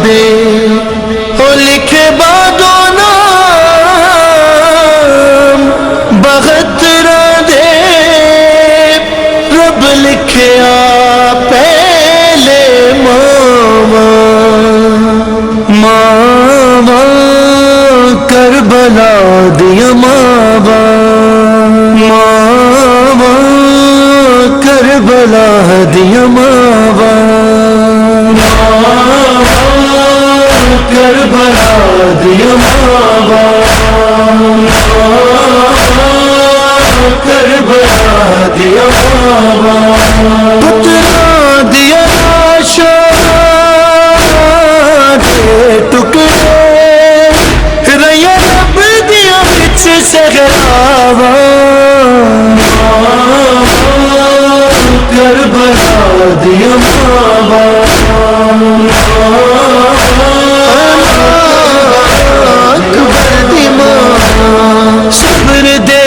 दे ओ लिखे बादो नाम बगतरा दे रब लिखे पहले मामा मामा करबला दिया मावा मावा करबला दिया मावा करबला दिया मावा करबला दिया मावा पुत्रा दिया लाशा के टुकड़े रैया रब दिया बिच सहरावा करबला दिया मावा सब्र दे